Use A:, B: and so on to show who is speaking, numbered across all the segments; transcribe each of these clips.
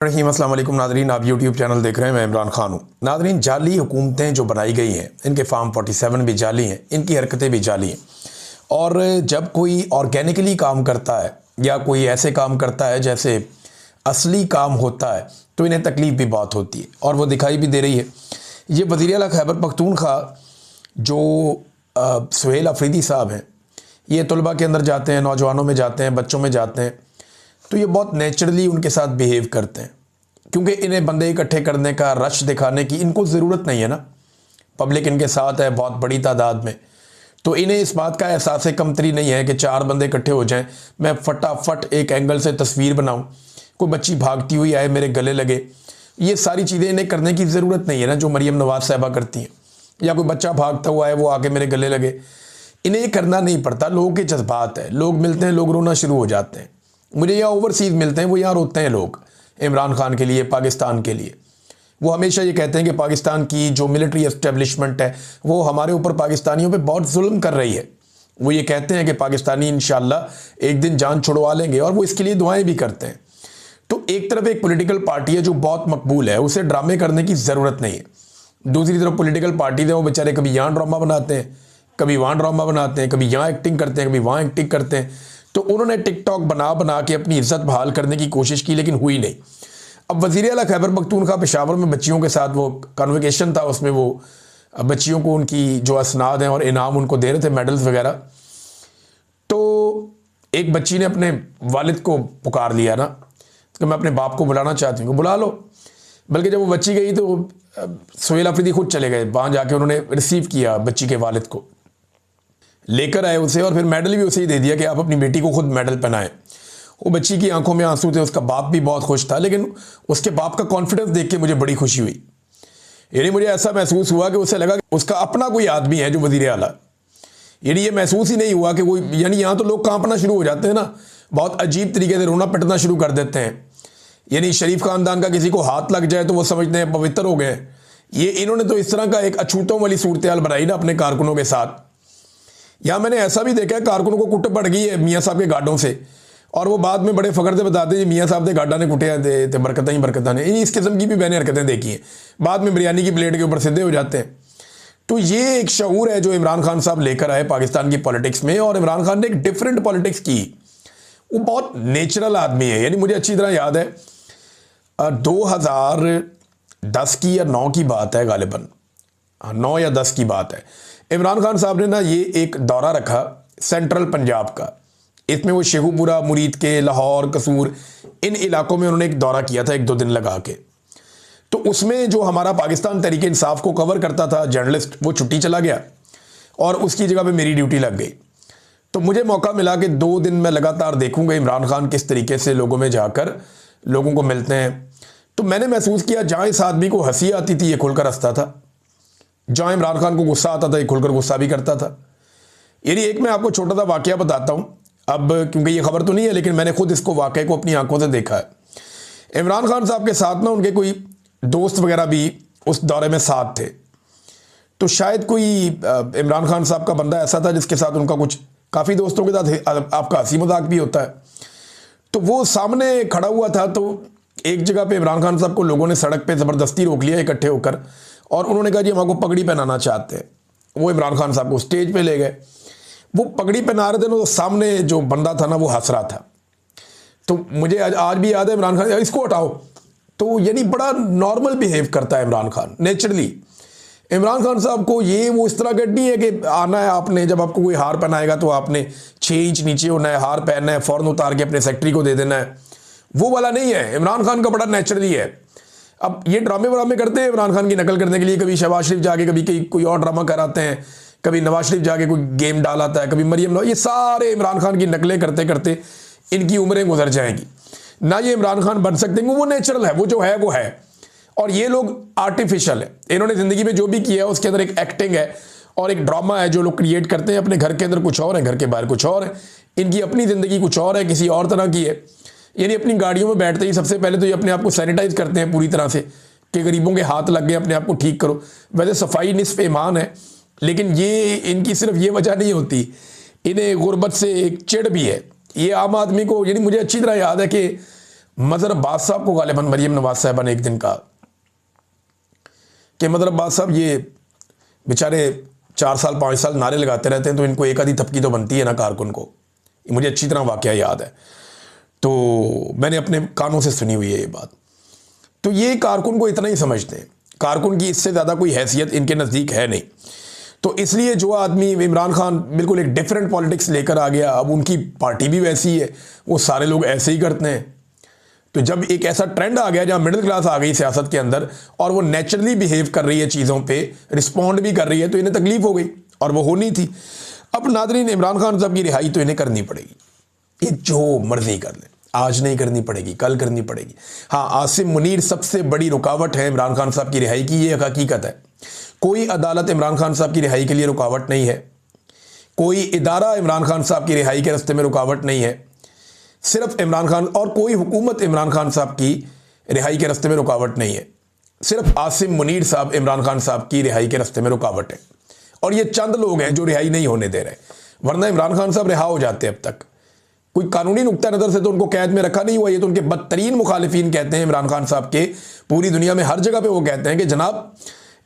A: रहीम अस्सलाम वालेकुम नादरीन, आप यूट्यूब चैनल देख रहे हैं। मैं इमरान खान हूँ। नादरीन, जाली हुकूमतें जो बनाई गई हैं, इनके फार्म 47 भी जाली हैं, इनकी हरकतें भी जाली हैं। और जब कोई ऑर्गेनिकली काम करता है या कोई ऐसे काम करता है जैसे असली काम होता है तो इन्हें तकलीफ़ भी बहुत होती है और वो दिखाई भी दे रही है। ये वज़ीर आला खैबर पख्तूनख्वा जो सुहेल अफरीदी साहब हैं, ये तलबा के अंदर जाते हैं, नौजवानों में जाते हैं, बच्चों में जाते हैं, तो ये बहुत नेचुरली उनके साथ बिहेव करते हैं क्योंकि इन्हें बंदे इकट्ठे करने का, रश दिखाने की इनको ज़रूरत नहीं है ना। पब्लिक इनके साथ है बहुत बड़ी तादाद में, तो इन्हें इस बात का एहसास कमतरी नहीं है कि 4 बंदे इकट्ठे हो जाएं, मैं फटाफट एक एंगल से तस्वीर बनाऊं, कोई बच्ची भागती हुई आए मेरे गले लगे। ये सारी चीज़ें इन्हें करने की ज़रूरत नहीं है ना, जो मरीम नवाज़ साहबा करती हैं, या कोई बच्चा भागता हुआ है वो आके मेरे गले लगे। इन्हें ये करना नहीं पड़ता। लोगों के जज्बात है, लोग मिलते हैं, लोग रोना शुरू हो जाते हैं। मुझे यहाँ ओवरसीज़ मिलते हैं, वो यहाँ रोते हैं लोग इमरान खान के लिए, पाकिस्तान के लिए। वो हमेशा ये कहते हैं कि पाकिस्तान की जो मिलिट्री एस्टेब्लिशमेंट है वो हमारे ऊपर, पाकिस्तानियों पे बहुत जुल्म कर रही है। वो ये कहते हैं कि पाकिस्तानी इंशाल्लाह एक दिन जान छुड़वा लेंगे और वो इसके लिए दुआएं भी करते हैं। तो एक तरफ एक पॉलिटिकल पार्टी है जो बहुत मकबूल है, उसे ड्रामे करने की ज़रूरत नहीं है। दूसरी तरफ पॉलिटिकल पार्टी है, वो बेचारे कभी यहाँ ड्रामा बनाते हैं, कभी वहाँ ड्रामा बनाते हैं, कभी यहाँ एक्टिंग करते हैं, कभी वहाँ एक्टिंग करते हैं। तो उन्होंने टिकटॉक बना बना के अपनी इज्जत बहाल करने की कोशिश की, लेकिन हुई नहीं। अब वज़ीर आला खैबर पख्तूनख्वा पेशावर में बच्चियों के साथ वो कन्वोकेशन था, उसमें वो बच्चियों को उनकी जो असनाद हैं और इनाम उनको दे रहे थे, मेडल्स वगैरह। तो एक बच्ची ने अपने वालिद को पुकार लिया ना कि मैं अपने बाप को बुलाना चाहती हूँ, बुला लो। बल्कि जब वो बच्ची गई तो सुहेल अफरीदी खुद चले गए, वहाँ जाके उन्होंने रिसीव किया बच्ची के वालिद को, लेकर आए उसे, और फिर मेडल भी उसे ही दे दिया कि आप अपनी बेटी को खुद मेडल पहनाएं। वो बच्ची की आंखों में आंसू थे, उसका बाप भी बहुत खुश था, लेकिन उसके बाप का कॉन्फिडेंस देख के मुझे बड़ी खुशी हुई। यानी मुझे ऐसा महसूस हुआ कि उसे लगा कि उसका अपना कोई आदमी है जो वज़ीर आला। यानी ये महसूस ही नहीं हुआ कि कोई, यानी यहाँ तो लोग कांपना शुरू हो जाते हैं ना, बहुत अजीब तरीके से रोना पिटना शुरू कर देते हैं। यानी शरीफ खानदान का किसी को हाथ लग जाए तो वो समझते हैं पवित्र हो गए। ये इन्होंने तो इस तरह का एक अछूतों वाली सूरत हाल बनाई ना अपने कारकुनों के साथ। यहाँ मैंने ऐसा भी देखा है, कारकुनों को कुट पड़ गई है मियाँ साहब के गार्डों से, और वो बाद में बड़े फ़ख्र से बताते हैं मियाँ साहब के गार्डा ने कुटे थे, बरकतें ही बरकतें ने। इस किस्म की भी मैंने हरकतें देखी हैं। बाद में बिरयानी की प्लेट के ऊपर सीधे हो जाते हैं। तो ये एक शऊर है जो इमरान खान साहब लेकर आए पाकिस्तान की पॉलिटिक्स में, और इमरान खान ने एक डिफरेंट पॉलिटिक्स की। वो बहुत नेचुरल आदमी है। यानी मुझे अच्छी तरह याद है 2010 की या 9 की बात है, गालिबन 9 या 10 की बात है। इमरान खान साहब ने ना ये एक दौरा रखा सेंट्रल पंजाब का। इसमें वो शेखुपुरा, मुरीद के, लाहौर, कसूर, इन इलाकों में उन्होंने एक दौरा किया था 1-2 दिन लगा के। तो उसमें जो हमारा पाकिस्तान तहरीक इंसाफ को कवर करता था जर्नलिस्ट, वो छुट्टी चला गया और उसकी जगह पे मेरी ड्यूटी लग गई। तो मुझे मौका मिला कि 2 दिन मैं लगातार देखूंगा इमरान खान किस तरीके से लोगों में जाकर लोगों को मिलते हैं। तो मैंने महसूस किया जहाँ इस आदमी को हंसी आती थी ये खुलकर हंसता था, जहाँ इमरान खान को गुस्सा आता था ये खुलकर गुस्सा भी करता था। यानी एक मैं आपको छोटा सा वाकया बताता हूँ, अब क्योंकि ये खबर तो नहीं है लेकिन मैंने खुद इसको वाकये को अपनी आंखों से देखा है। इमरान खान साहब के साथ ना उनके कोई दोस्त वगैरह भी उस दौरे में साथ थे। तो शायद कोई इमरान खान साहब का बंदा ऐसा था जिसके साथ उनका कुछ, काफ़ी दोस्तों के साथ आपका हंसी मजाक भी होता है। तो वो सामने खड़ा हुआ था, तो एक जगह पे इमरान खान साहब को लोगों ने सड़क पे ज़बरदस्ती रोक लिया इकट्ठे होकर, और उन्होंने कहा जी हम आपको पगड़ी पहनाना चाहते हैं। वो इमरान खान साहब को स्टेज पे ले गए। वो पगड़ी पहना रहे थे ना, तो सामने जो बंदा था ना वो हंस रहा था। तो मुझे आज भी याद है, इमरान खान इसको हटाओ। तो यानी बड़ा नॉर्मल बिहेव करता है इमरान खान, नेचुरली। इमरान खान साहब को ये वो इस तरह का नहीं है कि आना है आपने, जब आपको कोई हार पहनाएगा तो आपने 6 इंच नीचे होना है, हार पहनना है, फ़ौरन उतार के अपने सेक्रेटरी को दे देना है, वो वाला नहीं है। इमरान खान का बड़ा नेचुरली है। अब ये ड्रामे व्रामे करते हैं इमरान खान की नकल करने के लिए, कभी शहबाज शरीफ जाके कभी कोई और ड्रामा कराते हैं, कभी नवाज शरीफ जाके कोई गेम डाल आता है, कभी मरियम नवाज, ये सारे इमरान खान की नकलें करते करते इनकी उम्रें गुजर जाएंगी ना। ये इमरान खान बन सकते हैं, वो नेचुरल है, वो जो है वो है। और ये लोग आर्टिफिशियल है। इन्होंने ज़िंदगी में जो भी किया है उसके अंदर एक एक्टिंग है और एक ड्रामा है जो लोग क्रिएट करते हैं। अपने घर के अंदर कुछ और है, घर के बाहर कुछ और है। इनकी अपनी ज़िंदगी कुछ और है, किसी और तरह की है। यानी अपनी गाड़ियों में बैठते ही सबसे पहले तो ये अपने आप को सैनिटाइज करते हैं पूरी तरह से कि गरीबों के हाथ लग गए, अपने आप को ठीक करो। वैसे सफाई निस्फ़ ईमान है, लेकिन ये इनकी सिर्फ ये वजह नहीं होती, इन्हें गुर्बत से एक चिढ़ भी है। ये आम आदमी को, यानी मुझे अच्छी तरह याद है कि मजहर अब्बास साहब को गालिबन मरीम नवाज साहबा ने एक दिन कहा कि मजहर अब्बास साहब ये बेचारे 4 साल 5 साल नारे लगाते रहते हैं, तो इनको एक आधी थपकी तो बनती है ना कारकुन को। मुझे अच्छी तरह वाकया याद है, तो मैंने अपने कानों से सुनी हुई है ये बात। तो ये कारकुन को इतना ही समझते हैं, कारकुन की इससे ज़्यादा कोई हैसियत इनके नज़दीक है नहीं। तो इसलिए जो आदमी इमरान खान बिल्कुल एक डिफरेंट पॉलिटिक्स लेकर आ गया, अब उनकी पार्टी भी वैसी है, वो सारे लोग ऐसे ही करते हैं। तो जब एक ऐसा ट्रेंड आ गया जहाँ मिडिल क्लास आ गई सियासत के अंदर और वो नेचुरली बिहेव कर रही है, चीज़ों पे रिस्पॉन्ड भी कर रही है, तो इन्हें तकलीफ हो गई और वो होनी थी। अब नादरीन, इमरान खान साहब की रिहाई तो इन्हें करनी पड़ेगी, ये जो मर्जी कर ले, आज नहीं करनी पड़ेगी, कल करनी पड़ेगी। हाँ, आसिम मुनीर सबसे बड़ी रुकावट है इमरान खान साहब की रिहाई की, ये हकीकत है। कोई अदालत इमरान खान साहब की रिहाई के लिए रुकावट नहीं है, कोई इदारा इमरान खान साहब की रिहाई के रास्ते में रुकावट नहीं है, सिर्फ इमरान खान, और कोई हुकूमत इमरान खान साहब की रिहाई के रास्ते में रुकावट नहीं है, सिर्फ आसिम मुनीर साहब इमरान खान साहब की रिहाई के रास्ते में रुकावट है। और ये चंद लोग हैं जो रिहाई नहीं होने दे रहे, वरना इमरान खान साहब रिहा हो जाते अब तक। कोई कानूनी नुक्ता नज़र से तो उनको कैद में रखा नहीं हुआ, ये तो उनके बदतरीन मुखालिफिन कहते हैं इमरान खान साहब के, पूरी दुनिया में हर जगह पे वो कहते हैं कि जनाब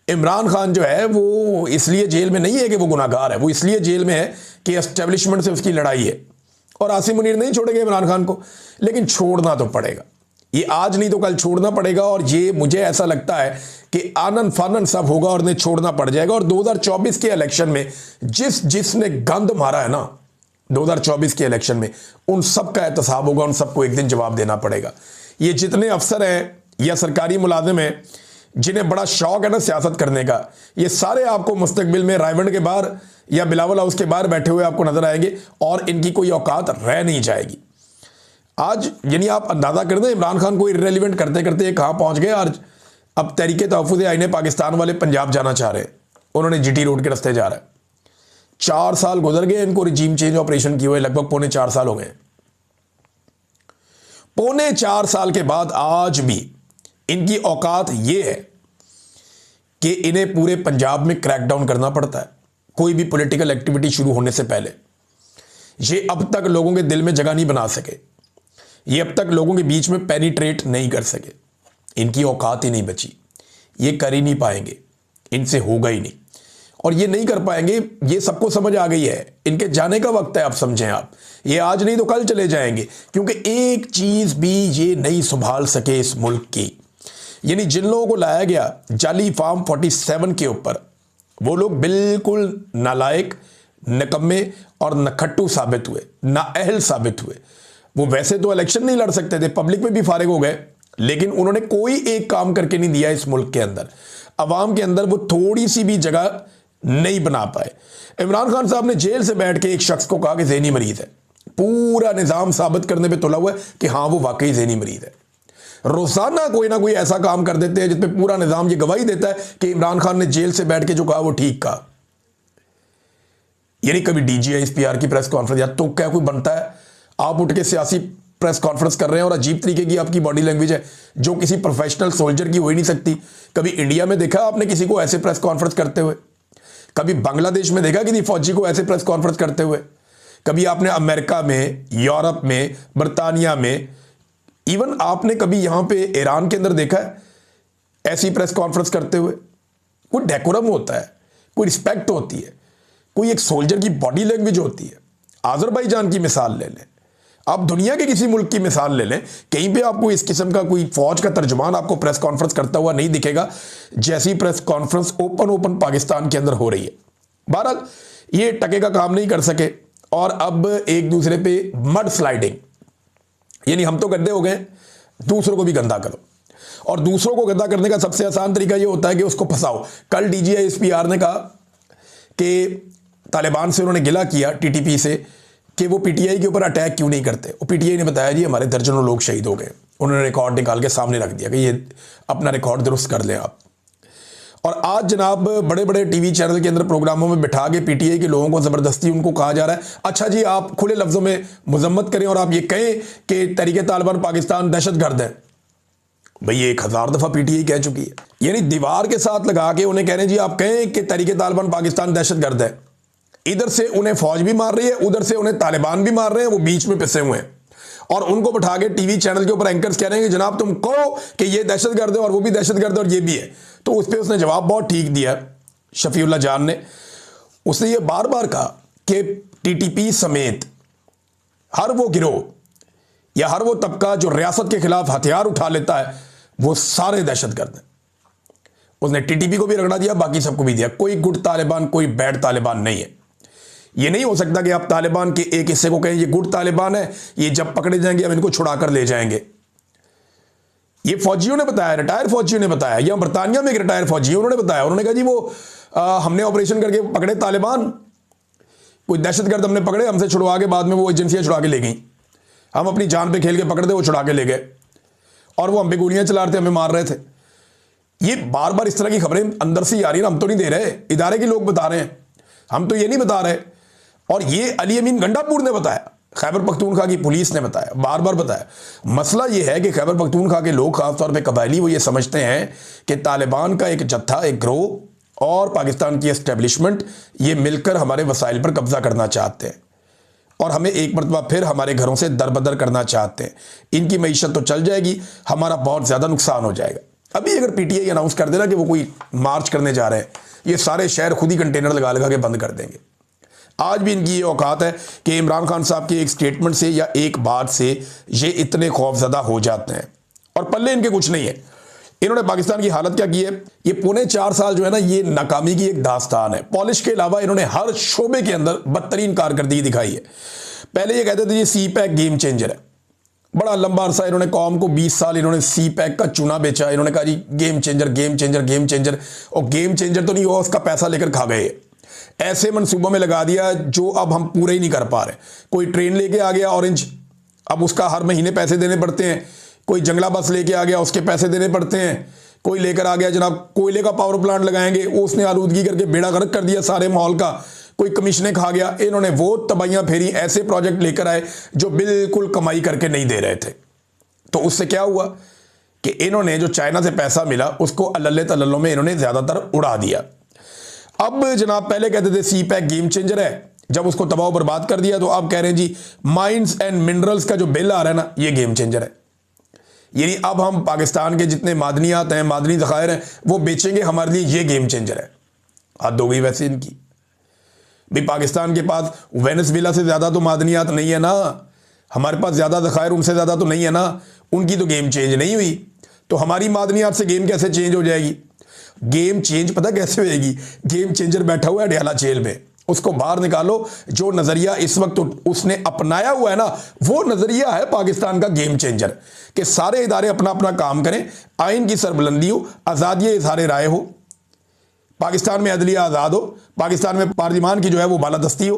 A: इमरान खान जो है वो इसलिए जेल में नहीं है कि वो गुनाहगार है, वो इसलिए जेल में है कि एस्टेब्लिशमेंट से उसकी लड़ाई है। और आसिम मुनीर नहीं छोड़ेंगे इमरान खान को, लेकिन छोड़ना तो पड़ेगा, ये आज नहीं तो कल छोड़ना पड़ेगा। और ये मुझे ऐसा लगता है कि आनन फानन सब होगा और इन्हें छोड़ना पड़ जाएगा। और 2024 के इलेक्शन में जिसने गंद मारा है ना 2024 के इलेक्शन में, उन सब का एहतसाब होगा, उन सबको एक दिन जवाब देना पड़ेगा। ये जितने अफसर हैं या सरकारी मुलाजिम हैं जिन्हें बड़ा शौक है ना सियासत करने का, ये सारे आपको मुस्तकबिल में रायवंड के बाहर या बिलावल हाउस के बाहर बैठे हुए आपको नजर आएंगे और इनकी कोई औकात रह नहीं जाएगी। आज यानी आप अंदाजा कर दें इमरान खान को इर्रेलेवेंट करते करते कहाँ पहुंच गए। आज अब तहरीके तहफ़्फ़ुज़ आईन पाकिस्तान वाले पंजाब जाना चाह रहे हैं, उन्होंने जीटी रोड के रास्ते जा रहा है। 4 साल गुजर गए इनको रिजीम चेंज ऑपरेशन किए हुए, लगभग 4.25 साल हो गए। 4.25 साल के बाद आज भी इनकी औकात ये है कि इन्हें पूरे पंजाब में क्रैकडाउन करना पड़ता है कोई भी पॉलिटिकल एक्टिविटी शुरू होने से पहले। ये अब तक लोगों के दिल में जगह नहीं बना सके, ये अब तक लोगों के बीच में पेनिट्रेट नहीं कर सके, इनकी औकात ही नहीं बची, ये कर ही नहीं पाएंगे, इनसे होगा ही नहीं और ये नहीं कर पाएंगे। ये सबको समझ आ गई है, इनके जाने का वक्त है। आप समझें, आप ये आज नहीं तो कल चले जाएंगे, क्योंकि एक चीज भी ये नहीं संभाल सके इस मुल्क की। यानी जिन लोगों को लाया गया जाली फार्म 47 के ऊपर, वो लोग बिल्कुल नालायक, निकम्मे और नखट्टू साबित हुए, नाअहल साबित हुए। वो वैसे तो इलेक्शन नहीं लड़ सकते थे, पब्लिक में भी फारिग हो गए, लेकिन उन्होंने कोई एक काम करके नहीं दिया इस मुल्क के अंदर, अवाम के अंदर वो थोड़ी सी भी जगह नहीं बना पाए। इमरान खान साहब ने जेल से बैठ के एक शख्स को कहा कि ज़हनी मरीज है, पूरा निज़ाम साबित करने पे तुला हुआ है कि हाँ वो वाकई ज़हनी मरीज है। रोजाना कोई ना कोई ऐसा काम कर देते हैं जिसपे पूरा निज़ाम ये गवाही देता है कि इमरान खान ने जेल से बैठ के जो कहा वो ठीक कहा। यानी कभी DGISPR की प्रेस कॉन्फ्रेंस या तो क्या कोई बनता है, आप उठ के सियासी प्रेस कॉन्फ्रेंस कर रहे हैं और अजीब तरीके की आपकी बॉडी लैंग्वेज है जो किसी प्रोफेशनल सोल्जर की हो ही नहीं सकती। कभी इंडिया में देखा आपने किसी को ऐसे प्रेस कॉन्फ्रेंस करते हुए? कभी बांग्लादेश में देखा किसी फौजी को ऐसे प्रेस कॉन्फ्रेंस करते हुए? कभी आपने अमेरिका में, यूरोप में, बरतानिया में, इवन आपने कभी यहां पे ईरान के अंदर देखा है ऐसी प्रेस कॉन्फ्रेंस करते हुए? कोई डेकोरम होता है, कोई रिस्पेक्ट होती है, कोई एक सोल्जर की बॉडी लैंग्वेज होती है। आज़रबाईजान की मिसाल ले लें, आप दुनिया के किसी मुल्क की मिसाल ले लें, कहीं पे आपको इस किस्म का कोई फौज का तर्जुमान आपको प्रेस कॉन्फ्रेंस करता हुआ नहीं दिखेगा जैसी प्रेस कॉन्फ्रेंस ओपन पाकिस्तान के अंदर हो रही है। बहरहाल ये टके का काम नहीं कर सके और अब एक दूसरे पे मड स्लाइडिंग, यानी हम तो गंदे हो गए, दूसरों को भी गंदा करो। और दूसरों को गंदा करने का सबसे आसान तरीका ये होता है कि उसको फंसाओ। कल DGISPR ने कहा कि तालिबान से उन्होंने गिला किया, TTP से, कि वो PTI के ऊपर अटैक क्यों नहीं करते। और PTI ने बताया जी हमारे दर्जनों लोग शहीद हो गए। उन्होंने रिकॉर्ड निकाल के सामने रख दिया कि ये अपना रिकॉर्ड दुरुस्त कर लें आप। और आज जनाब बड़े बड़े TV चैनल के अंदर प्रोग्रामों में बिठा के PTI के लोगों को ज़बरदस्ती उनको कहा जा रहा है, अच्छा जी आप खुले लफ्ज़ों में मजम्मत करें और आप ये कहें कि तहरीके तालिबान पाकिस्तान दहशतगर्द है। भाई ये 1000 दफ़ा PTI कह चुकी है। यानी दीवार के साथ लगा के उन्हें कह रहे हैं जी आप कहें कि तहरीके तालिबान पाकिस्तान दहशतगर्द है। इधर से उन्हें फौज भी मार रही है, उधर से उन्हें तालिबान भी मार रहे हैं, वो बीच में पिसे हुए हैं। और उनको बैठा के टीवी चैनल के ऊपर एंकर्स कह रहे हैं कि जनाब तुम कहो कि ये दहशतगर्द है और वो भी दहशतगर्द और ये भी है। तो उस पर उसने जवाब बहुत ठीक दिया शफीउल्लाह जान ने। उसने ये बार बार कहा कि टीटीपी समेत हर वो गिरोह या हर वो तबका जो रियासत के खिलाफ हथियार उठा लेता है वो सारे दहशतगर्द हैं। उसने टीटीपी को भी रगड़ा दिया, बाकी सबको भी दिया। कोई गुड तालिबान कोई बैड तालिबान नहीं है। ये नहीं हो सकता कि आप तालिबान के एक हिस्से को कहें ये गुड तालिबान है, ये जब पकड़े जाएंगे हम इनको छुड़ा कर ले जाएंगे। ये फौजियों ने बताया, रिटायर फौजियों ने बताया, या बरतानिया में एक रिटायर फौजी उन्होंने बताया। उन्होंने कहा जी वो हमने ऑपरेशन करके पकड़े तालिबान, कोई दहशतगर्द हमने पकड़े, हमसे छुड़वा के बाद में वो एजेंसियां छुड़ा के ले गई। हम अपनी जान पे खेल के पकड़ते, वो छुड़ा के ले गए और वो हम पे गोलियां चला रहे थे, हमें मार रहे थे। ये बार बार इस तरह की खबरें अंदर से आ रही है, हम तो नहीं दे रहे, इदारे के लोग बता रहे हैं, हम तो ये नहीं बता रहे। और ये अली अमीन गंडापुर ने बताया, खैबर पख्तूनख्वा की पुलिस ने बताया, बार बार बताया। मसला ये है कि खैबर पख्तूनख्वा के लोग, खासतौर पे कबायली, वो ये समझते हैं कि तालिबान का एक जत्था, एक ग्रोह और पाकिस्तान की एस्टेब्लिशमेंट ये मिलकर हमारे वसाइल पर कब्जा करना चाहते हैं और हमें एक मरतबा फिर हमारे घरों से दरबदर करना चाहते हैं। इनकी मईशत तो चल जाएगी, हमारा बहुत ज़्यादा नुकसान हो जाएगा। अभी अगर पीटीआई अनाउंस कर देना कि वो कोई मार्च करने जा रहे हैं, ये सारे शहर खुद ही कंटेनर लगा लगा के बंद कर देंगे। आज भी इनकी ये औकात है कि इमरान खान साहब के एक स्टेटमेंट से या एक बात से ये इतने खौफजदा हो जाते हैं और पल्ले इनके कुछ नहीं है। इन्होंने पाकिस्तान की हालत क्या की है, ये पौने 4 साल जो है ना, ये नाकामी की एक दास्तान है। पॉलिश के अलावा इन्होंने हर शोबे के अंदर बदतरीन कारकर्दगी दिखाई है। पहले ये कहते थे ये सी पैक गेम चेंजर है, बड़ा लंबा अरसा इन्होंने कौम को 20 साल इन्होंने सी पैक का चूना बेचा। इन्होंने कहा जी game changer game changer game changer, और गेम चेंजर तो नहीं हुआ, उसका पैसा लेकर खा गए। ऐसे मनसूबों में लगा दिया जो अब हम पूरे ही नहीं कर पा रहे। कोई ट्रेन लेके आ गया ऑरेंज, अब उसका हर महीने पैसे देने पड़ते हैं। कोई जंगला बस लेके आ गया, उसके पैसे देने पड़ते हैं। कोई लेकर आ गया जनाब कोयले का पावर प्लांट लगाएंगे, उसने आलूदगी करके बेड़ा गर्क कर दिया सारे माहौल का। कोई कमीशनें खा गया। इन्होंने वो तबाहियां फेरी, ऐसे प्रोजेक्ट लेकर आए जो बिल्कुल कमाई करके नहीं दे रहे थे। तो उससे क्या हुआ कि इन्होंने जो चाइना से पैसा मिला उसको अल्लल्ले तल्लल्लों में इन्होंने ज्यादातर उड़ा दिया। अब जनाब पहले कहते थे सी पैक गेम चेंजर है, जब उसको तबाह बर्बाद कर दिया तो अब कह रहे हैं जी माइंस एंड मिनरल्स का जो बिल आ रहा है ना, ये गेम चेंजर है। यानी अब हम पाकिस्तान के जितने मादनियात हैं, मादनी ज़खायर हैं, वो बेचेंगे हमारे लिए, ये गेम चेंजर है। हद हो गई वैसे इनकी भी। पाकिस्तान के पास वेनेजुएला से ज़्यादा तो मादनियात नहीं है ना, हमारे पास ज़्यादा ज़खायर उनसे ज़्यादा तो नहीं है ना। उनकी तो गेम चेंज नहीं हुई, तो हमारी मादनियात से गेम कैसे चेंज हो जाएगी? गेम चेंज पता कैसे होएगी? गेम चेंजर बैठा हुआ है अडयाला जेल में, उसको बाहर निकालो। जो नजरिया इस वक्त उसने अपनाया हुआ है ना, वो नजरिया है पाकिस्तान का गेम चेंजर, कि सारे इदारे अपना अपना काम करें, आइन की सरबुलंदी हो, आज़ादी इज़हार राय हो, पाकिस्तान में अदलिया आज़ाद हो, पाकिस्तान में पार्लिमान की जो है वो बालादस्ती हो,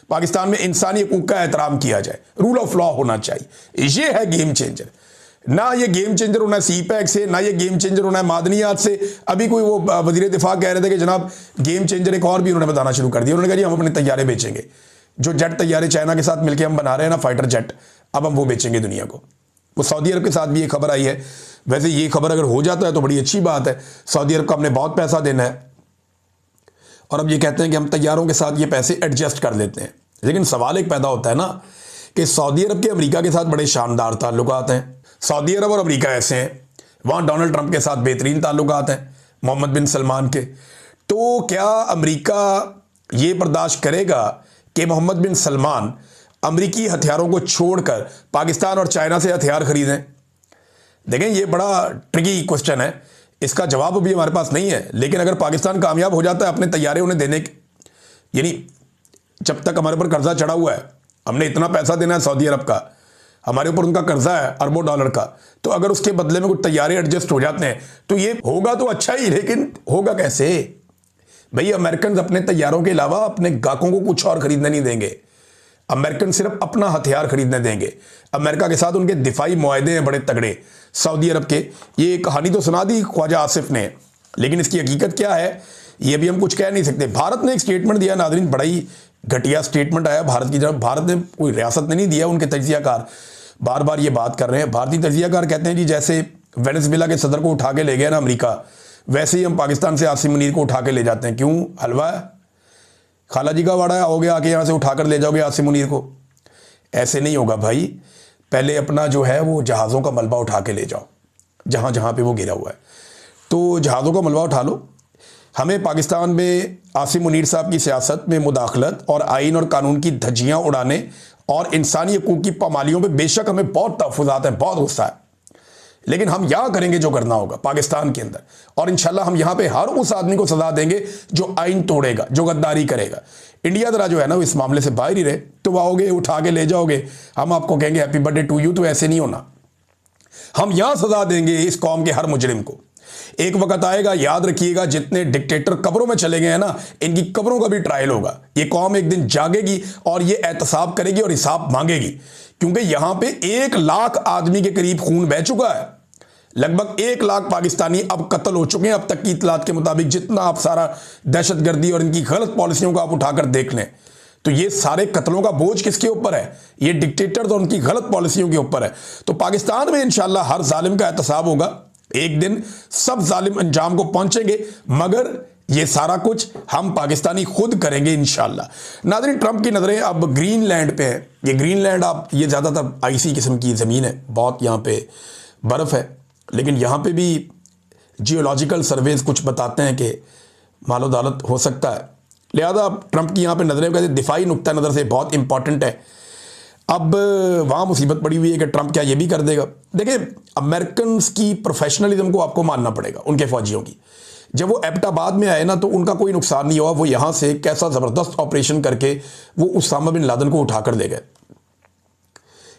A: पाकिस्तान में इंसानी हकूक़ का एहतराम किया जाए, रूल ऑफ लॉ होना चाहिए। ये है गेम चेंजर। ना ये गेम चेंजर होना है सी पैक से, ना ये गेम चेंजर होना है मादनियात से। अभी कोई वो वजीर दिफा कह रहे थे कि जनाब गेम चेंजर एक और भी उन्होंने बताना शुरू कर दिया। उन्होंने कहा जी हम अपने तैयारे बेचेंगे, जो जेट तैयारे चाइना के साथ मिलकर हम बना रहे हैं ना, फाइटर जेट, अब हम वो बेचेंगे दुनिया को। वो सऊदी अरब के साथ भी ये खबर आई है। वैसे ये खबर अगर हो जाता है तो बड़ी अच्छी बात है, सऊदी अरब को हमने बहुत पैसा देना है और अब ये कहते हैं कि हम तैयारों के साथ ये पैसे एडजस्ट कर लेते हैं। लेकिन सवाल एक पैदा होता है ना कि सऊदी अरब के अमेरिका के साथ बड़े शानदार ताल्लुकात हैं। सऊदी अरब और अमेरिका ऐसे हैं, वहाँ डोनाल्ड ट्रंप के साथ बेहतरीन ताल्लुकात हैं, मोहम्मद बिन सलमान के। तो क्या अमेरिका ये बर्दाश्त करेगा कि मोहम्मद बिन सलमान अमेरिकी हथियारों को छोड़कर पाकिस्तान और चाइना से हथियार खरीदें? देखें ये बड़ा ट्रिकी क्वेश्चन है, इसका जवाब अभी हमारे पास नहीं है। लेकिन अगर पाकिस्तान कामयाब हो जाता है अपने तैयारे उन्हें देने के, यानी जब तक हमारे ऊपर कर्जा चढ़ा हुआ है, हमने इतना पैसा देना है सऊदी अरब का, हमारे ऊपर उनका कर्जा है अरबों डॉलर का, तो अगर उसके बदले में कुछ तैयारे एडजस्ट हो जाते हैं तो ये होगा तो अच्छा ही। लेकिन होगा कैसे भाई? अमेरिकन अपने तैयारों के अलावा अपने गाहकों को कुछ और खरीदने नहीं देंगे। अमेरिकन सिर्फ अपना हथियार खरीदने देंगे। अमेरिका के साथ उनके दिफाई मुआहदे हैं बड़े तगड़े सऊदी अरब के। ये कहानी तो सुना दी ख्वाजा आसिफ ने, लेकिन इसकी हकीकत क्या है ये भी हम कुछ कह नहीं सकते। भारत ने एक स्टेटमेंट दिया नाज़रीन, बड़ा ही घटिया स्टेटमेंट आया भारत की तरफ। भारत ने कोई रियासत ने नहीं दिया, उनके तजियाकार बार बार ये बात कर रहे हैं। भारतीय तजियाकार कहते हैं जी जैसे वेनेजुएला के सदर को उठा के ले गया ना अमेरिका, वैसे ही हम पाकिस्तान से आसिम मुनीर को उठा के ले जाते हैं। क्यों? हलवा है, खाला जी का वाड़ा हो गया, आके यहाँ से उठाकर ले जाओगे आसिम मुनीर को? ऐसे नहीं होगा भाई। पहले अपना जो है वो जहाज़ों का मलबा उठा के ले जाओ जहाँ जहाँ पे वो गिरा हुआ है, तो जहाज़ों का मलबा उठा लो। हमें पाकिस्तान में आसिम मुनीर साहब की सियासत में मुदाखलत और आइन और कानून की धज्जियाँ उड़ाने और इंसानी हकूक़ की पामालियों पे बेशक हमें बहुत तहफ़्फ़ुज़ात हैं, बहुत गुस्सा है, लेकिन हम यहाँ करेंगे जो करना होगा पाकिस्तान के अंदर, और इंशाल्लाह हम यहाँ पे हर उस आदमी को सज़ा देंगे जो आइन तोड़ेगा, जो गद्दारी करेगा। इंडिया जरा जो है ना वो इस मामले से बाहर ही रहे, तो आओगे उठा के ले जाओगे, हम आपको कहेंगे हैप्पी बर्थडे टू यू, तो ऐसे नहीं होना। हम यहाँ सज़ा देंगे इस कौम के हर मुजरिम को। एक वक्त आएगा, याद रखिएगा, जितने डिक्टेटर कब्रों में चले गए हैं ना, इनकी कब्रों का भी ट्रायल होगा। ये कौम एक दिन जागेगी और ये एहतसाब करेगी और हिसाब मांगेगी, क्योंकि यहां पे 1 लाख आदमी के करीब खून बह चुका है। लगभग 1 लाख पाकिस्तानी अब कत्ल हो चुके हैं अब तक की इतलात के मुताबिक। जितना आप सारा दहशतगर्दी और इनकी गलत पॉलिसियों को आप उठाकर देख लें, तो ये सारे कत्लों का बोझ किसके ऊपर है? ये डिक्टेटर्स और उनकी गलत पॉलिसियों के ऊपर है। तो पाकिस्तान में इंशाल्लाह हर जालिम का एहतसाब होगा। एक दिन सब जालिम अंजाम को पहुंचेंगे, मगर ये सारा कुछ हम पाकिस्तानी खुद करेंगे इंशाल्लाह। नाज़रीन, ट्रंप की नज़रें अब ग्रीनलैंड पे है। ये ग्रीनलैंड आप, ये ज़्यादातर आइसी किस्म की ज़मीन है, बहुत यहाँ पे बर्फ़ है, लेकिन यहाँ पे भी जियोलॉजिकल सर्वेज कुछ बताते हैं कि मालो दालत हो सकता है। लिहाजा ट्रंप की यहाँ पे नज़रें कहते दिफाई नुक्ता नज़र से बहुत इंपॉर्टेंट है। अब वहाँ मुसीबत पड़ी हुई है कि ट्रंप क्या ये भी कर देगा। देखिए, अमेरिकन की प्रोफेशनलिज्म को आपको मानना पड़ेगा, उनके फौजियों की। जब वो एबटाबाद में आए ना, तो उनका कोई नुकसान नहीं हुआ। वो यहाँ से कैसा ज़बरदस्त ऑपरेशन करके वो उसामा बिन लादेन को उठा कर ले गए।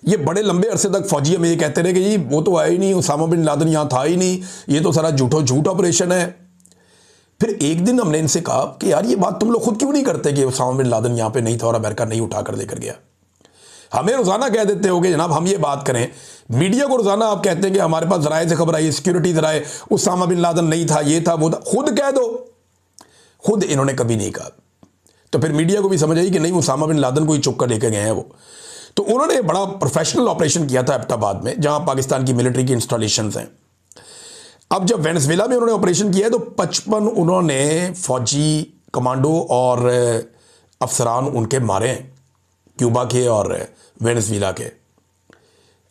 A: ये बड़े लंबे अरसे तक फौजी हमें ये कहते रहे कि जी वो तो आया ही नहीं, उसामा बिन लादेन यहाँ था ही नहीं, ये तो सारा झूठ ऑपरेशन है। फिर एक दिन हमने इनसे कहा कि यार ये बात तुम लोग खुद क्यों नहीं करते कि उसामा बिन लादेन यहाँ पे नहीं था और अमेरिका नहीं उठा कर लेकर गया। हमें रोज़ाना कह देते हो कि जनाब हम ये बात करें, मीडिया को रोज़ाना आप कहते हैं कि हमारे पास ज़राए से खबर आई, सिक्योरिटी ज़राए, उसामा बिन लादेन नहीं था, ये था वो था। खुद कह दो, खुद इन्होंने कभी नहीं कहा। तो फिर मीडिया को भी समझ आई कि नहीं, उसामा बिन लादेन को ही चुप कर लेकर गए हैं वो। तो उन्होंने बड़ा प्रोफेशनल ऑपरेशन किया था एबटाबाद में, जहाँ पाकिस्तान की मिलिट्री की इंस्टॉलेशन हैं। अब जब वेनेजुएला में उन्होंने ऑपरेशन किया है, तो 55 उन्होंने फौजी कमांडो और अफसरान उनके मारे हैं, क्यूबा के और वेनेजुएला के।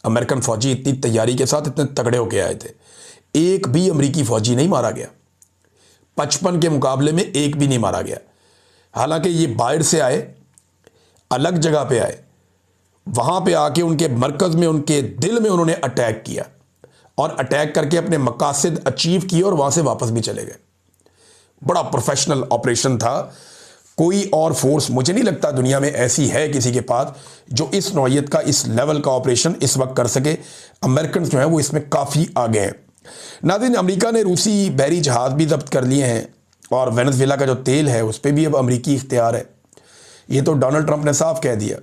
A: अमेरिकन फौजी इतनी तैयारी के साथ इतने तगड़े होके आए थे, एक भी अमेरिकी फौजी नहीं मारा गया। 55 के मुकाबले में एक भी नहीं मारा गया। हालांकि ये बाहर से आए, अलग जगह पे आए, वहाँ पे आके उनके मरकज़ में, उनके दिल में उन्होंने अटैक किया और अटैक करके अपने मकासद अचीव किए और वहाँ से वापस भी चले गए। बड़ा प्रोफेशनल ऑपरेशन था। कोई और फोर्स मुझे नहीं लगता दुनिया में ऐसी है किसी के पास जो इस नौइयत का, इस लेवल का ऑपरेशन इस वक्त कर सके। अमेरिकन जो है वो इसमें काफ़ी आगे हैं। नाज़रीन, अमेरिका ने रूसी बहरी जहाज़ भी जब्त कर लिए हैं और वेनेजुएला का जो तेल है उस पर भी अब अमेरिकी इख्तियार है। ये तो डोनाल्ड ट्रंप ने साफ कह दिया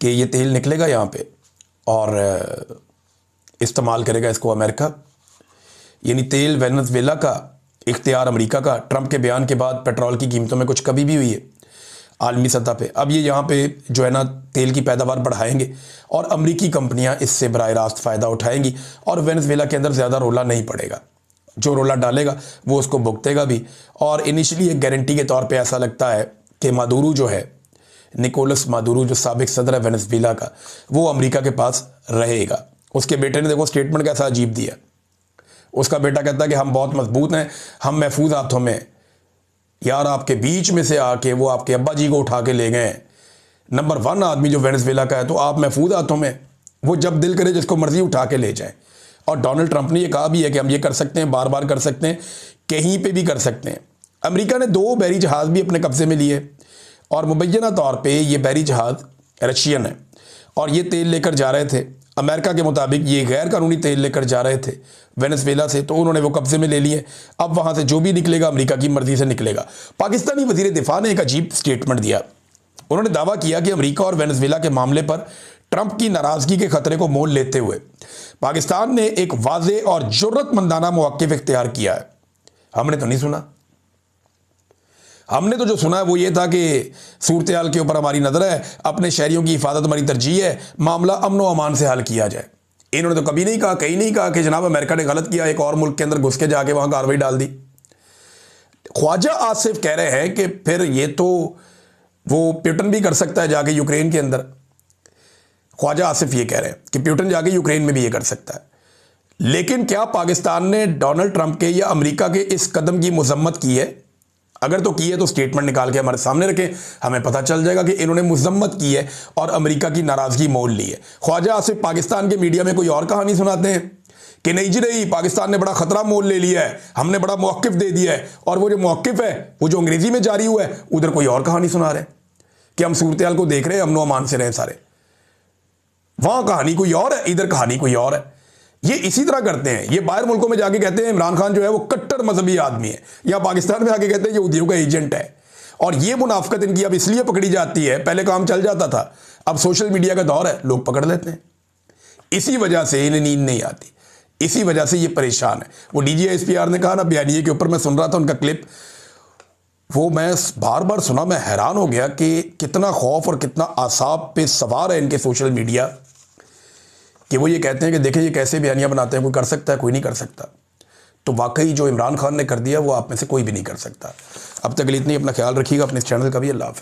A: कि ये तेल निकलेगा यहाँ पे और इस्तेमाल करेगा इसको अमेरिका। यानी तेल वेनेजुएला का इख्तियार अमेरिका का। ट्रंप के बयान के बाद पेट्रोल की कीमतों में कुछ कमी भी हुई है आलमी सतह पे। अब ये यहाँ पे जो है ना तेल की पैदावार बढ़ाएंगे और अमेरिकी कंपनियाँ इससे बराह रास्त फ़ायदा उठाएंगी और वेनेजुएला के अंदर ज़्यादा रोला नहीं पड़ेगा। जो रोला डालेगा वो उसको भुगतेगा भी। और इनिशियली एक गारंटी के तौर पर ऐसा लगता है कि मादुरो जो है, निकोलस मादुरो जो साबिक सदर है वेनेजुएला का, वो अमेरिका के पास रहेगा। उसके बेटे ने देखो स्टेटमेंट कैसा अजीब दिया। उसका बेटा कहता है कि हम बहुत मजबूत हैं, हम महफूज हाथों में। यार, आपके बीच में से आके वो आपके अब्बा जी को उठा के ले गए। नंबर 1 आदमी जो वेनेजुएला का है, तो आप महफूज हाथों में। वो जब दिल करे जिसको मर्जी उठा के ले जाए। और डोनाल्ड ट्रंप ने ये कहा भी है कि हम ये कर सकते हैं, बार बार कर सकते हैं, कहीं पे भी कर सकते हैं। अमेरिका ने 2 बहरी जहाज़ भी अपने कब्जे में लिए और मुबैना तौर पर ये बहरी जहाज़ रशियन है और ये तेल लेकर जा रहे थे। अमेरिका के मुताबिक ये गैर कानूनी तेल लेकर जा रहे थे वेनेजुएला से, तो उन्होंने वो कब्जे में ले लिए। अब वहाँ से जो भी निकलेगा अमेरिका की मर्जी से निकलेगा। पाकिस्तानी वज़ीर दिफा ने एक अजीब स्टेटमेंट दिया। उन्होंने दावा किया कि अमेरिका और वेनेजुएला के मामले पर ट्रंप की नाराज़गी के खतरे को मोल लेते हुए पाकिस्तान ने एक वाज़े और जुर्रतमंदाना मौक़िफ़ इख्तियार किया है। हमने तो नहीं सुना। हमने तो जो सुना है वो ये था कि सूरत हाल के ऊपर हमारी नज़र है, अपने शहरियों की हिफाजत हमारी तरजीह है, मामला अमन व अमान से हल किया जाए। इन्होंने तो कभी नहीं कहा, कहीं नहीं कहा कि जनाब अमेरिका ने गलत किया, एक और मुल्क के अंदर घुस के जाके वहाँ कार्रवाई डाल दी। ख्वाजा आसिफ कह रहे हैं कि फिर ये तो वो प्यूटन भी कर सकता है जाके यूक्रेन के अंदर। ख्वाजा आसिफ ये कह रहे हैं कि पुतिन जाके यूक्रेन में भी ये कर सकता है। लेकिन क्या पाकिस्तान ने डोनाल्ड ट्रंप के या अमेरिका के इस कदम की मजम्मत की है? अगर तो की है तो स्टेटमेंट निकाल के हमारे सामने रखें, हमें पता चल जाएगा कि इन्होंने मजम्मत की है और अमेरिका की नाराजगी मोल ली है। ख्वाजा आसिफ पाकिस्तान के मीडिया में कोई और कहानी सुनाते हैं कि नहीं जी नहीं, पाकिस्तान ने बड़ा खतरा मोल ले लिया है, हमने बड़ा मौक़िफ़ दे दिया है, और वो जो मौक़िफ़ है वो जो अंग्रेजी में जारी हुआ है उधर कोई और कहानी सुना रहे हैं कि हम सूरत हाल को देख रहे हैं, अमनो अमान से रहे सारे। वहां कहानी कोई और है, इधर कहानी कोई और है। ये इसी तरह करते हैं। ये बाहर मुल्कों में जाके कहते हैं इमरान खान जो है वो कट्टर मजहबी आदमी है, या पाकिस्तान में आके कहते हैं यहूदियों का एजेंट है। और ये मुनाफिकत इनकी अब इसलिए पकड़ी जाती है, पहले काम चल जाता था, अब सोशल मीडिया का दौर है, लोग पकड़ लेते हैं। इसी वजह से इन्हें नींद नहीं आती, इसी वजह से ये परेशान है। वो DGSPR ने कहा ना बयानिए के ऊपर, मैं सुन रहा था उनका क्लिप, वो मैं बार बार सुना, मैं हैरान हो गया कि कितना खौफ और कितना आसाब पे सवार है इनके सोशल मीडिया, कि वो ये कहते हैं कि देखें ये कैसे बयानियां बनाते हैं, कोई कर सकता है, कोई नहीं कर सकता। तो वाकई जो इमरान खान ने कर दिया वो आप में से कोई भी नहीं कर सकता। अब तक के लिए इतनी, अपना ख्याल रखिएगा, अपने इस चैनल का भी। अल्लाह हाफ़िज़।